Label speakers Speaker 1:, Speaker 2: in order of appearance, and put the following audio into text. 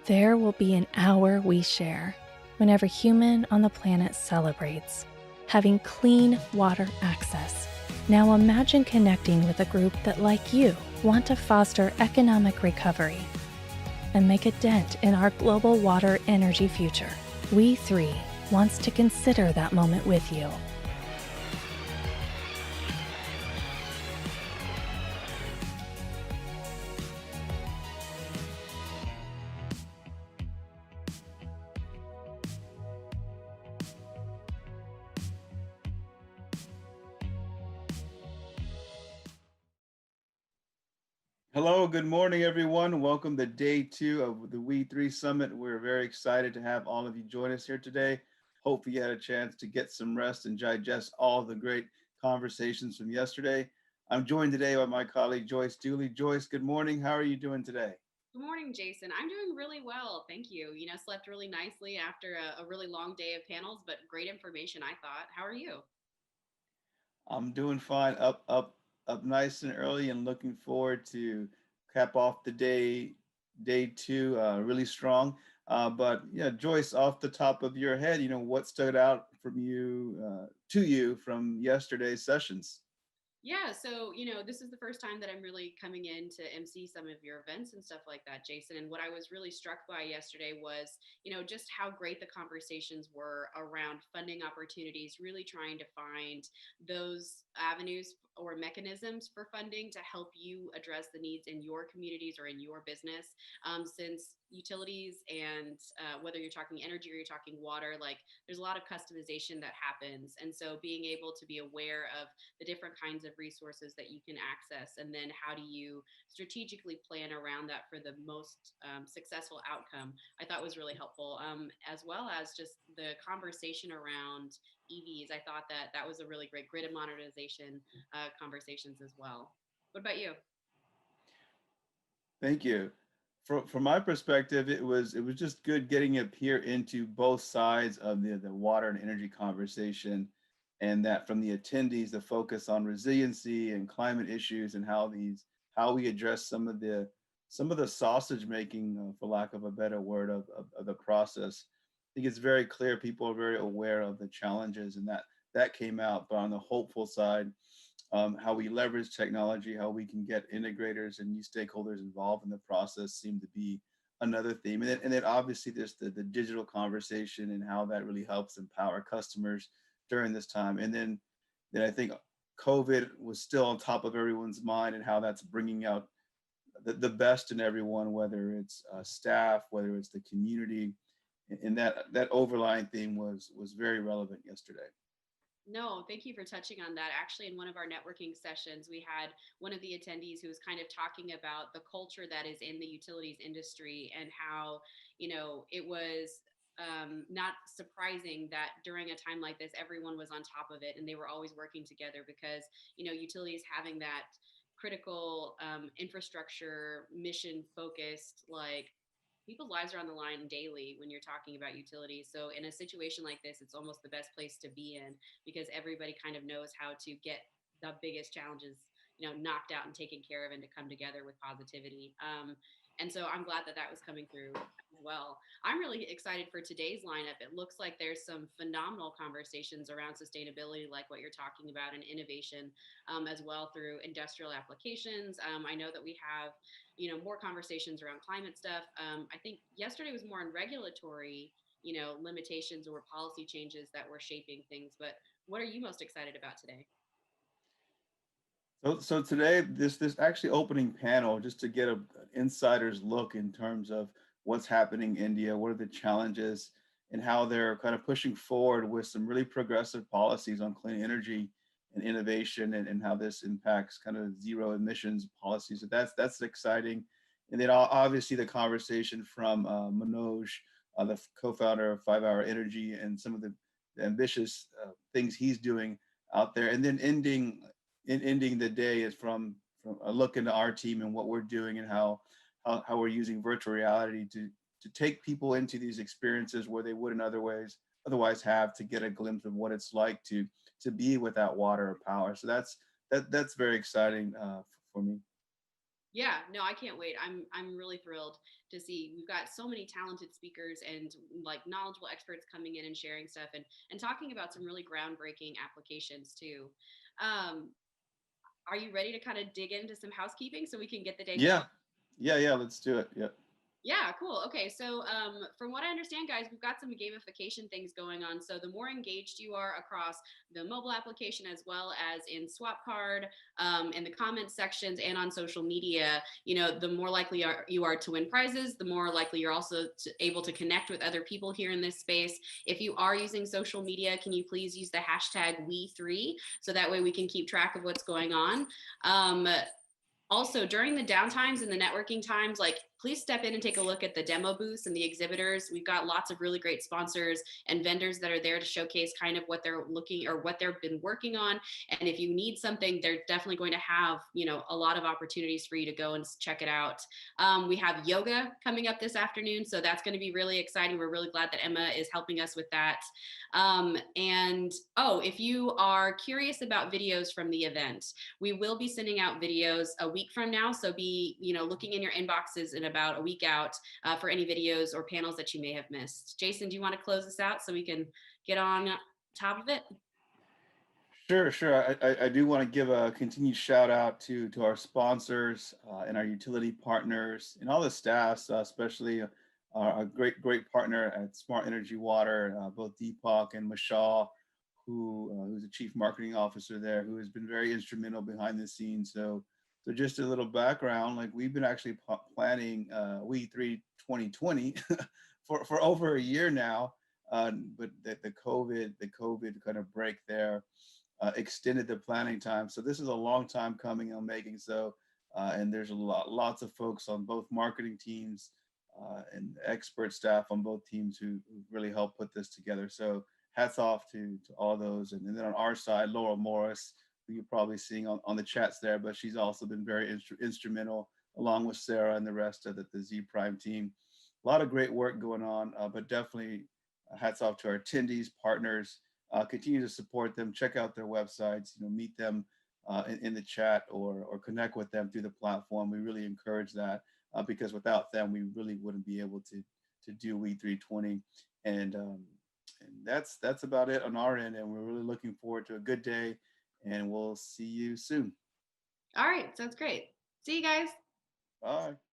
Speaker 1: There will be an hour we share when every human on the planet celebrates having clean water access. Now imagine connecting with a group that, like you, want to foster economic recovery and make a dent in our global water energy future. WE3 wants to consider that moment with you.
Speaker 2: Hello, good morning, everyone. Welcome to day 2 of the WE3 Summit. We're very excited to have all of you join us here today. Hopefully you had a chance to get some rest and digest all the great conversations from yesterday. I'm joined today by my colleague, Joyce Deuley. Joyce, good morning. How are you doing today?
Speaker 3: Good morning, Jason. I'm doing really well. Thank you. Slept really nicely after a really long day of panels, but great information, I thought. How are you?
Speaker 2: I'm doing fine, up nice and early and looking forward to cap off the day 2, really strong. But yeah, Joyce, off the top of your head, what stood out from you to you from yesterday's sessions?
Speaker 3: Yeah, so this is the first time that I'm really coming in to MC some of your events and stuff like that, Jason. And what I was really struck by yesterday was, just how great the conversations were around funding opportunities, really trying to find those avenues or mechanisms for funding to help you address the needs in your communities or in your business. Since utilities and whether you're talking energy or you're talking water, like there's a lot of customization that happens. And so being able to be aware of the different kinds of resources that you can access, and then how do you strategically plan around that for the most successful outcome, I thought was really helpful, as well as just the conversation around EVs. I thought that that was a really great grid and modernization conversations as well. What about you?
Speaker 2: Thank you. From my perspective, it was just good getting up here into both sides of the water and energy conversation, and that from the attendees, the focus on resiliency and climate issues and how we address some of the sausage making, for lack of a better word, of the process. I think it's very clear people are very aware of the challenges, and that came out. But on the hopeful side, how we leverage technology, how we can get integrators and new stakeholders involved in the process seem to be another theme. And then obviously there's the digital conversation and how that really helps empower customers during this time. And then I think COVID was still on top of everyone's mind and how that's bringing out the best in everyone, whether it's staff, whether it's the community. And that overlying theme was very relevant yesterday.
Speaker 3: No, thank you for touching on that. Actually, in one of our networking sessions, we had one of the attendees who was kind of talking about the culture that is in the utilities industry, and how, it was not surprising that during a time like this, everyone was on top of it and they were always working together, because, utilities having that critical infrastructure mission focused, like, people's lives are on the line daily when you're talking about utilities. So in a situation like this, it's almost the best place to be in, because everybody kind of knows how to get the biggest challenges, knocked out and taken care of, and to come together with positivity. And so I'm glad that that was coming through as well. I'm really excited for today's lineup. It looks like there's some phenomenal conversations around sustainability, like what you're talking about, and innovation, as well, through industrial applications. I know that we have, more conversations around climate stuff. I think yesterday was more on regulatory, limitations or policy changes that were shaping things. But what are you most excited about today?
Speaker 2: So today, this actually opening panel, just to get an insider's look in terms of what's happening in India, what are the challenges, and how they're kind of pushing forward with some really progressive policies on clean energy and innovation, and how this impacts kind of zero emissions policies. So that's exciting. And then obviously the conversation from Manoj, the co-founder of 5 Hour Energy, and some of the ambitious things he's doing out there, and then ending the day is from a look into our team and what we're doing, and how we're using virtual reality to take people into these experiences where they wouldn't otherwise have, to get a glimpse of what it's like to be without water or power. So that's very exciting for me.
Speaker 3: Yeah, no, I can't wait. I'm really thrilled to see. We've got so many talented speakers and like knowledgeable experts coming in and sharing stuff and talking about some really groundbreaking applications too. Um, are you ready to kind of dig into some housekeeping so we can get the day
Speaker 2: Yeah,
Speaker 3: going?
Speaker 2: yeah, let's do it. Yep.
Speaker 3: Yeah, cool. Okay, so from what I understand, guys, we've got some gamification things going on. So the more engaged you are across the mobile application as well as in Swap Card, in the comment sections, and on social media, the more likely you are to win prizes. The more likely you're also able to connect with other people here in this space. If you are using social media, can you please use the hashtag WE3 so that way we can keep track of what's going on. Um, Also during the downtimes and the networking times, like please step in and take a look at the demo booths and the exhibitors. We've got lots of really great sponsors and vendors that are there to showcase kind of what they're looking or what they've been working on. And if you need something, they're definitely going to have, a lot of opportunities for you to go and check it out. We have yoga coming up this afternoon, so that's going to be really exciting. We're really glad that Emma is helping us with that. And oh, if you are curious about videos from the event, we will be sending out videos a week from now. So be, looking in your inboxes in about a week out for any videos or panels that you may have missed. Jason, do you want to close this out so we can get on top of it?
Speaker 2: Sure. I do want to give a continued shout out to our sponsors and our utility partners and all the staffs, especially our great partner at Smart Energy Water, both Deepak and Mashal, who's the chief marketing officer there, who has been very instrumental behind the scenes. So just a little background, like we've been actually planning WE3 2020 for over a year now, but the COVID kind of break there extended the planning time. So this is a long time coming and making. So and there's lots of folks on both marketing teams and expert staff on both teams who really helped put this together. So hats off to all those. And then on our side, Laura Morris, who you're probably seeing on the chats there, but she's also been very instrumental along with Sarah and the rest of the Zpryme team. A lot of great work going on, but definitely hats off to our attendees, partners, continue to support them. Check out their websites. Meet them in the chat or connect with them through the platform. We really encourage that because without them, we really wouldn't be able to do WE320. And that's about it on our end. And we're really looking forward to a good day. And we'll see you soon.
Speaker 3: All right, sounds great. See you guys.
Speaker 2: Bye.